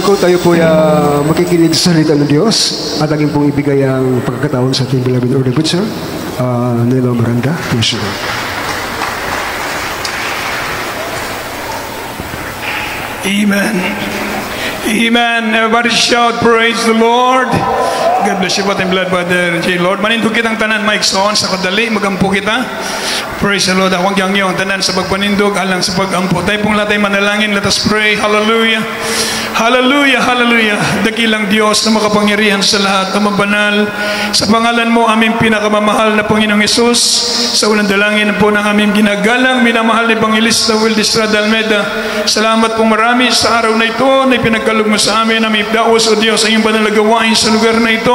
ko tayo po makikinig sa salita ng Diyos at laging pong ibigay ang pagkakataon sa ating beloved Lord and good sir, Nelo Miranda. Yes, sir. Amen. Amen. Everybody shout, praise the Lord. God bless you, ating blood brother J. Lord. Manindog kitang tanan, Mike Son, sa kadali, magampo kita. Praise the Lord. Awang yang yung tanan sa pagpanindog, alang sa pagampo. Tayo pong latay manalangin, let us pray. Hallelujah. Hallelujah, hallelujah. Dakilang Diyos na makapangyarihan sa lahat, mabanal. Sa pangalan mo, aming pinakamamahal na Panginoong Yesus, sa unang dalangin po ng aming ginagalang, minamahal ni Evangelista Will Estrada Almeida. Salamat po marami sa araw na ito na ipinagkalog mo sa amin, aming daos o Diyos, ang iyong banalagawain sa lugar na ito.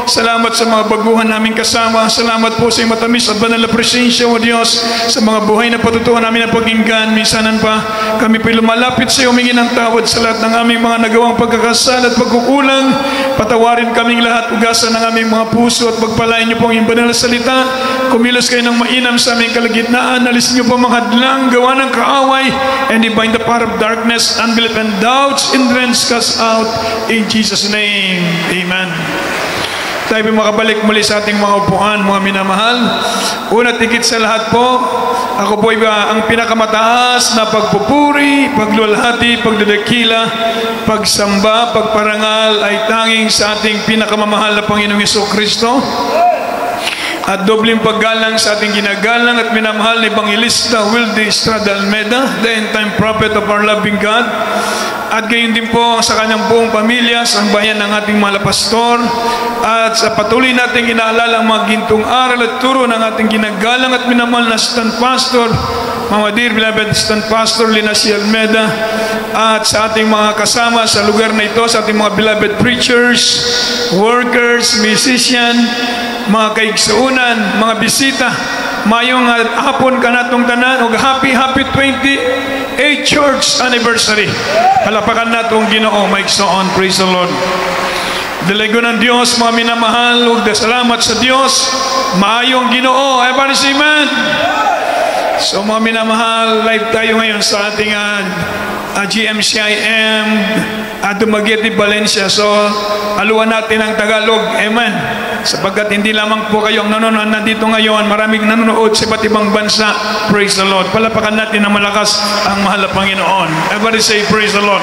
Salamat sa mga baguhan naming kasama. Salamat po sa iyong matamis at banal na presensya o Diyos, sa mga buhay na patutuhan namin na pakinggan. Minsanan pa, kami po'y lumalapit sa iyo, humingi ng tawad sa lahat ng aming mga nagawang pagkakasala at pagkukulang. Patawarin kaming lahat, ugasan ng aming mga puso at pagpalain niyo po ang iyong banal na salita. Kumilos kayo ng mainam sa aming kalagitnaan. Alisin niyo po mga hadlang, gawa ng kaaway, and bind the power of darkness, unbelief and doubts, hindrance cast out in Jesus' name. Amen. Tayo makabalik muli sa ating mga upuan, mga minamahal. Una, tigit sa lahat po, ako po ang pinakamataas na pagpupuri, paglulhati, pagdadakila, pagsamba, pagparangal ay tanging sa ating pinakamamahal na Panginoong Jesucristo. At dobling paggalang sa ating ginagalang at minamahal ni Evangelista Will Estrada Almeida, the end-time prophet of our loving God. At gayon din po sa kanyang buong pamilya, sa bayan ng ating mga pastor, at sa patuloy nating inaalala ang mga gintong aral at turo ng ating ginagalang at minamahal na stand pastor, mga dear beloved stand pastor Linacy Almeida, at sa ating mga kasama sa lugar na ito, sa ating mga beloved preachers, workers, musician, mga kaigsuunan, mga bisita, mayong hapon ka natong tanan, o happy 28th church anniversary. Palapakan natong Ginoo, Mike Soon, praise the Lord. Dalago ng Diyos, mga minamahal, ug salamat sa Diyos, maayong Ginoo. Everybody say amen. So mga minamahal, live tayo ngayon sa ating GMCIM at Dumaguete, Valencia. So aluan natin ang Tagalog, amen. Sapagkat hindi lamang po kayo ang nanonood nandito ngayon, maraming nanonood sa iba't ibang bansa. Praise the Lord. Palapakan natin na malakas ang mahal na Panginoon. Everybody say praise the Lord.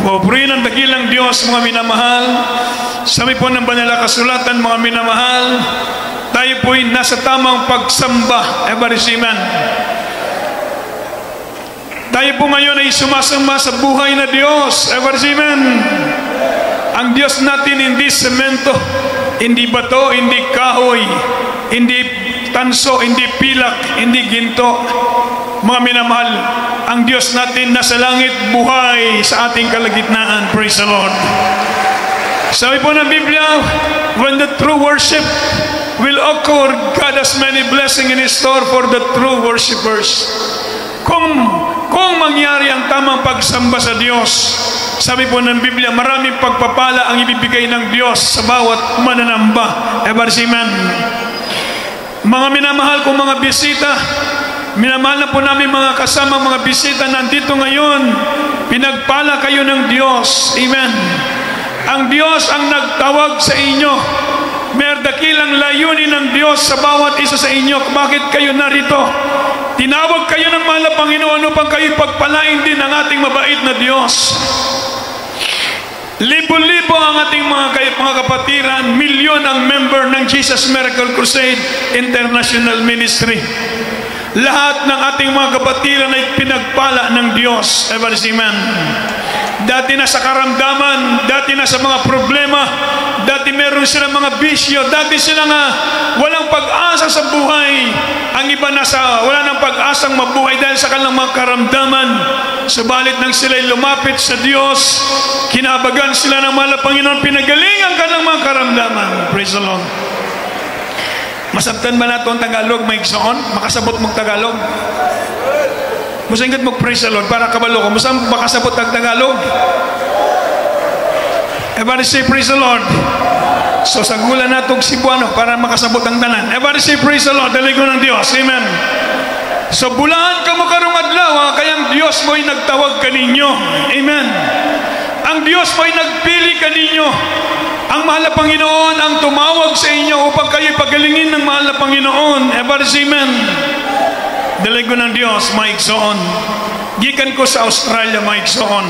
Pupurihin ang dakilang Diyos, mga minamahal. Sabi po ng banal na kasulatan, mga minamahal, tayo po'y nasa tamang pagsamba. Everybody say amen. Tayo po ngayon ay sumasamba sa buhay na Diyos. Everybody say amen. Ang Diyos natin hindi semento, hindi bato, hindi kahoy, hindi tanso, hindi pilak, hindi ginto. Mga minamahal, ang Diyos natin nasa langit, buhay sa ating kalagitnaan. Praise the Lord. Sabi po ng Biblia, when the true worship will occur, God has many blessings in His store for the true worshipers. Kung mangyari ang tamang pagsamba sa Diyos, sabi po ng Biblia, maraming pagpapala ang ibibigay ng Diyos sa bawat mananamba. Everybody say amen. Mga minamahal kong mga bisita, minamahal na po namin mga kasama, mga bisita nandito ngayon, pinagpala kayo ng Diyos. Amen. Ang Diyos ang nagtawag sa inyo. May dakilang layunin ng Diyos sa bawat isa sa inyo. Bakit kayo narito? Tinawag kayo ng mahal na Panginoon upang kayo pagpalain din ng ating mabait na Diyos. Libo-libo ang ating mga kapatiran, milyon ang member ng Jesus Miracle Crusade International Ministry. Lahat ng ating mga kapatiran ay pinagpala ng Diyos. Everybody say amen. Dati na sa karamdaman, dati na sa mga problema, dati meron silang mga bisyo, dati silang walang pag-asa sa buhay. Ang iba wala ng pag-asang mabuhay dahil sa kanilang mga karamdaman. Subalit nang sila'y lumapit sa Diyos, kinabagan sila ng mahal na Panginoon, pinagalingan kanilang mga karamdaman. Praise the Lord. Masabtan ba nato ang Tagalog, Mike Soon? Makasabot mong Tagalog? Masingkat mag-praise the Lord para kabalo ko. Masang makasabot ang Tagalog? Everybody say praise the Lord. So sa gula na itong Cebuano para makasabot ang tanan. Everybody say praise the Lord. Daligo ng Diyos. Amen. So bulahan ka mo karong adlaw, kayang Diyos mo'y nagtawag kaninyo. Amen. Ang Diyos po'y nagpili kaninyo. Ang mahal na Panginoon ang tumawag sa inyo upang kayo'y pagalingin ng mahal na Panginoon. Amen. Dalig ko ng Diyos, maigsoon. Gikan ko sa Australia, maigsoon.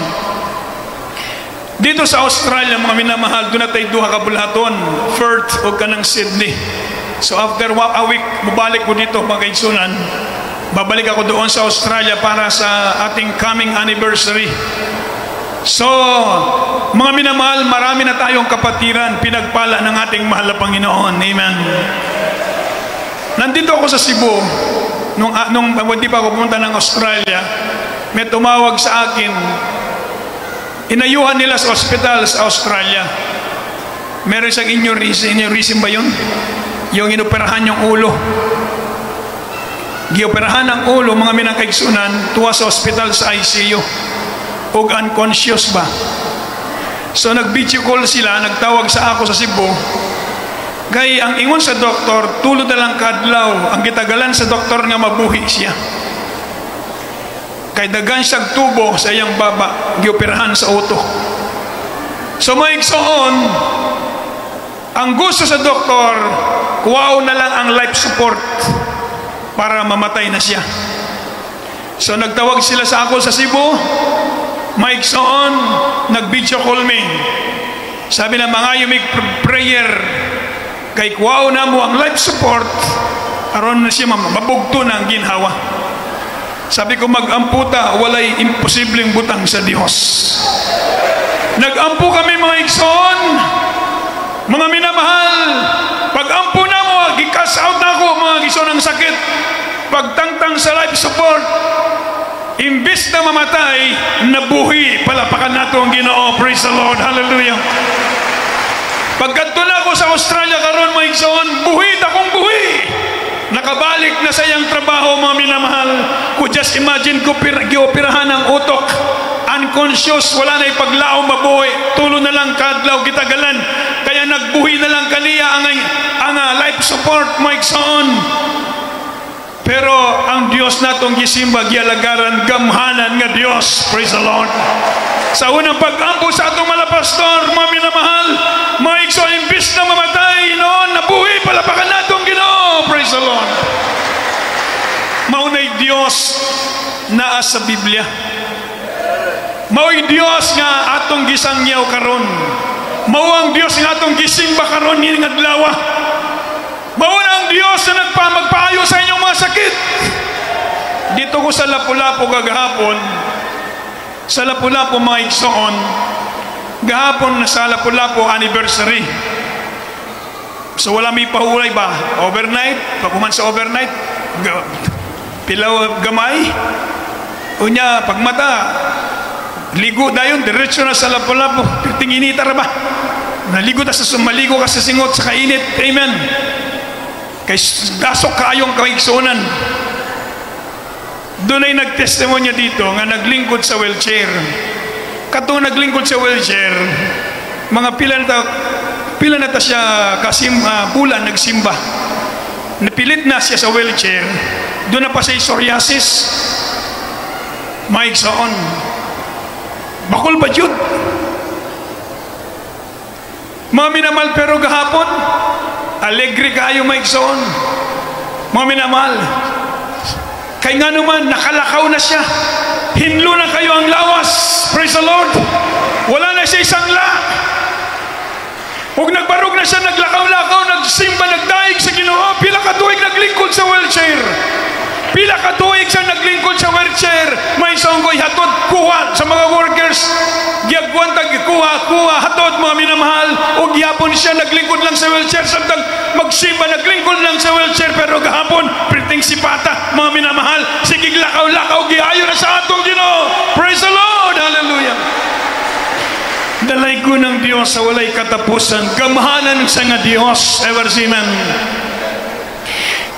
Dito sa Australia, mga minamahal, doon na tayo duha ka bulaton, Perth o kanang Sydney. So after a week, mabalik ko dito, mga kaigsunan. Babalik ako doon sa Australia para sa ating coming anniversary. So, mga minamahal, marami na tayong kapatiran, pinagpala ng ating mahal na Panginoon. Amen. Nandito ako sa Cebu, nung hindi pa ako pumunta ng Australia, may tumawag sa akin, inayuhan nila sa hospital sa Australia. Meron isang aneurysm ba yun? Yung inoperahan yung ulo. Gioperahan ang ulo, mga minangkaigsunan, tuwa sa hospital sa ICU. O unconscious ba? So nag-video call sila, nagtawag sa ako sa Cebu. Kaya ang ingon sa doktor, tulod na lang kadlaw. Ang gitagalan sa doktor nga mabuhi siya. Kay dagan siyang tubo sa iyang baba, gioperahan sa utok. So maigsoon, ang gusto sa doktor, kuwaw na lang ang life support para mamatay na siya. So nagtawag sila sa ako sa Cebu. Maigsoon, nag-video call me. Sabi na, mga yung prayer, kay kuwaw na mo ang life support, aron na siya mabugto na ang ginhawa. Sabi ko, mag-amputa, walay imposibleng butang sa Diyos. Nag-ampu kami, mga igsoon, mga minamahal, pag-ampu na mo, gikas out na ako, mga igsoon ng sakit, pagtangtang sa life support, imbis na mamatay, nabuhi. Palapakan nato ang Ginoo. Praise the Lord. Hallelujah. Pagkanto na ako sa Australia karon, mga igsoon, buhi akong buhi. Nakabalik na sa iyang trabaho, mga minamahal. Ko just imagine ko gioperahan ang utok. Unconscious, wala na ipaglaom, mabuhi. Tulo na lang kadlaw, gitagalan. Kaya nagbuhi na lang kaniya ang life support, mga igsoon. Pero ang Diyos natong gisimba, gialagaran, gamhanan nga Diyos. Praise the Lord. Sa unang pag-ampo sa atong mga pastor, mga minamahal, mga igsoon, imbis na mamatay noon, nabuhi, palapakan natong Ginoo. Praise the Lord. Maunay Diyos na sa Biblia. Mau'y Diyos nga atong gisangyaw karon. Mao ang Diyos nga atong gisimba karon ni nga adlaw. Mao ang Diyos na magpaayo sa inyong mga sakit. Dito ko sa Lapu-Lapu gagahapon, sa Lapu-Lapu mga igsoon, gahapon na sa Lapu-Lapu anniversary. So wala may pahulay ba? Overnight? Pagkuman sa overnight? Pilaw gamay? Unya, pagmata, ligo dayon, diretso na sa Lapu-Lapu. Tinginitar ba? Naligo ta sa sumaligo ka sa singot sa kainit. Amen. Kay dasok kaayong kaigsunan. Doon ay nagtestimonya dito nga naglingkod sa wheelchair. Katong naglingkod sa wheelchair, mga pila na ta siya bulan nagsimba. Napilit na siya sa wheelchair. Doon na pa siya psoriasis. Maigsoon. Bakol ba yun? Mga minamahal, pero gahapon, alegre kayo maigsoon. Mga minamahal, kay nga naman, nakalakaw na siya. Hinlo na kayo ang lawas. Praise the Lord. Wala na siya isang la. Huwag nagbarog na siya, naglakaw-lakaw, nagsimba, nagdaig sa Ginoo. Pila ka tuwig naglingkod sa wheelchair. Pila ka tuwig siya naglingkod sa wheelchair. May isang ko'y hatod, kuha sa mga workers. Giyagwan tag kuha, hatod mga minamahal. O giyapon siya, naglingkod lang sa wheelchair. Samtang magsimba, naglingkod lang sa wheelchair. Pero gahapon, priting sipata, mga minamahal. Sige, lakaw-lakaw, giayo na sa atong Ginoo. Praise the Lord. Hallelujah. Dalay ko ng Diyos sa walay katapusan. Gamhanan sa nga Diyos. Ever siman.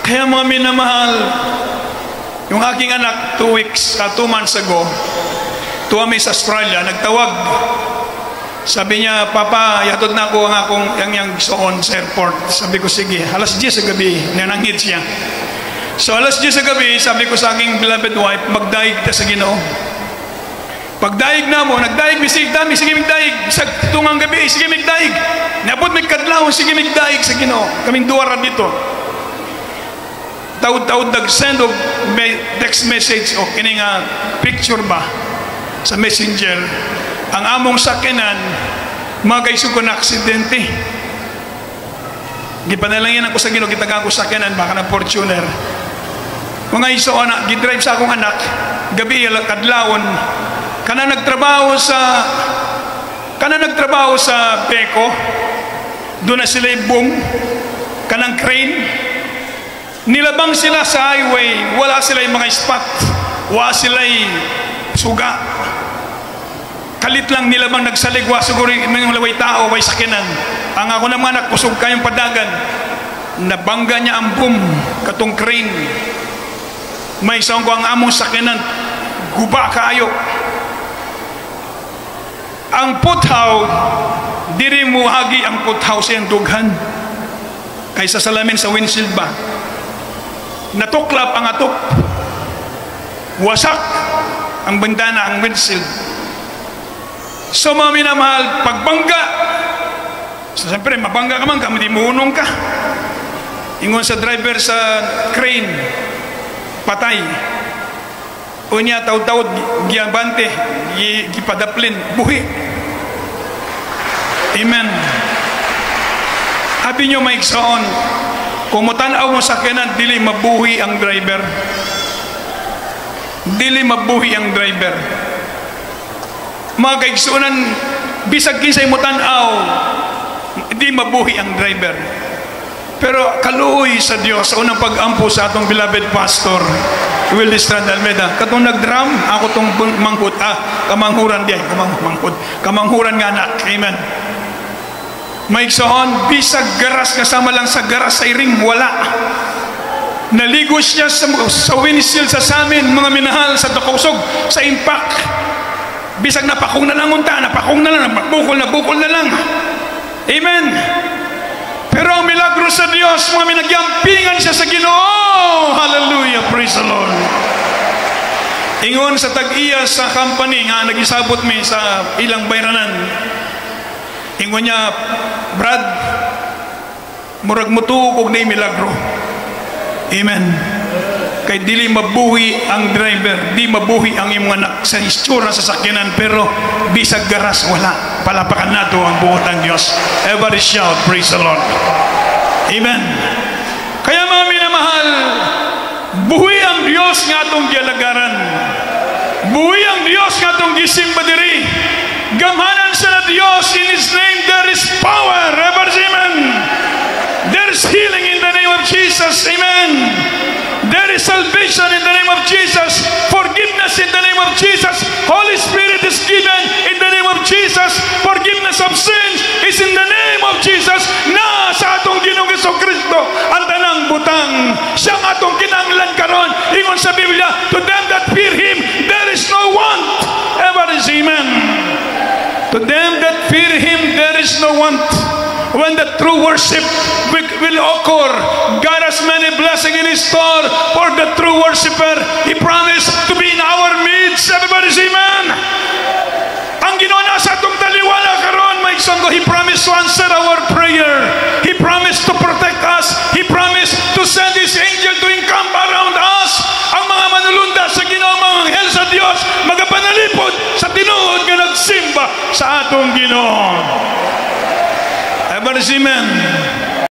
Kaya mga minamahal, yung aking anak 2 months ago, tuwa may sa Australia, nagtawag. Sabi niya, Papa, yatod na ako ang akong yang soon sa airport. Sabi ko, sige, alas 10 sa gabi, nananghid siya. So alas 10 sa gabi, sabi ko sa aking beloved wife, magdaig kita sa Ginoo. Pagdaig na mo, nagdaig, bisig dami, sige migdaig. Sa tungang gabi, sige migdaig. Napot may kadlaw, sige migdaig sa Ginoo. Kaming duwara dito. Taud-taud nag-send og text message o kining picture ba sa messenger. Ang among sakinan, mga kaisog ko na aksidente. Gipanalangin ako sa Ginoo, gitaga ko sakinan, baka na Fortuner. Mga iso, gidrive sa akong anak, gabi, kadlawon, kana nagtrabaho sa Beko, doon na sila boom, kanang crane, nilabang sila sa highway, wala sila yung mga spot, wala sila suga, kalit lang nilabang nagsaligwa, siguro yung laway tao, way sakinan. Ang ako naman nagkusog kayong padagan, nabangga niya ang boom, katong crane, may isang ko ang among sakinan, guba kayo. Ang puthaw, diri mo hagi ang puthaw sa iyang dughan. Kaysa salamin sa windshield ba? Natuklap ang atop. Wasak ang bintana, ang windshield. So mga minamahal, pagbangga, so, siyempre mabangga ka man, hindi munong ka. Ingon sa driver sa crane, patay. Unya taud-taud giyabante, gipadaplin, buhi. Amen. Abi nyo maigsaon, kung mutanaw mo sa kanan, dili mabuhi ang driver. Dili mabuhi ang driver. Mga kaigsunan, bisag kinsay mutanaw, di mabuhi ang driver. Pero kaluoy sa Diyos, sa unang pag-ampo sa atong beloved pastor, Will Estrada Almeida, katong nag-drum, ako tong manghut, kamanghuran diay, kamanghuran nga anak, amen. Maigsoon, bisag garas, kasama lang sa garas sa iring, wala. Naligo siya sa windshield sa samin, mga minahal, sa Tukusog, sa impact. Bisag napakong na lang unta, napakong na lang, bukol na lang. Amen. Pero ang milagro sa Diyos, mga minagyampingan siya sa Ginoo. Hallelujah, praise the Lord. Ingon sa tag-iya sa company nga nagisabot mi sa ilang bayranan. Ingon niya, Brad, murag mutuog na milagro. Amen. Kay dili mabuhi ang driver, di mabuhi ang imong anak sa istura sa sakyanan, pero bisag garas wala. Palapakan nato ang buot ng Diyos. Everybody shout, praise the Lord. Amen. Kaya mga minamahal, buhi ang Diyos nga atong gialagaran. Buhi ang Diyos nga atong gisimba diri. Gamhanan sa na Diyos, in His name there is power. Everybody, amen. There is healing in the name of Jesus. Amen. There is salvation in the name of Jesus. Forgiveness in the name of Jesus. Holy Spirit is given in the name of Jesus. Forgiveness of sins is in the name of Jesus. Na sa atong Ginoong Jesucristo ang tanang butang. Siyang atong kinahanglan karon. Ingon sa Biblia, to them that fear Him, there is no want. Ever is amen. To them that fear Him, there is no want. When the true worship will occur, God has many blessings in His store for the true worshiper. He promised to be in our midst. Everybody say amen. Ang Ginoo na sa atong taliwala karon, may isang He promised to answer our prayer. He promised to protect us. He promised to send His angel to encamp around us. Ang mga manulunda sa Ginoo, mga anghel sa Dios, magapanalipod sa tinuod nga nagsimba sa atong Ginoo. Everybody say amen.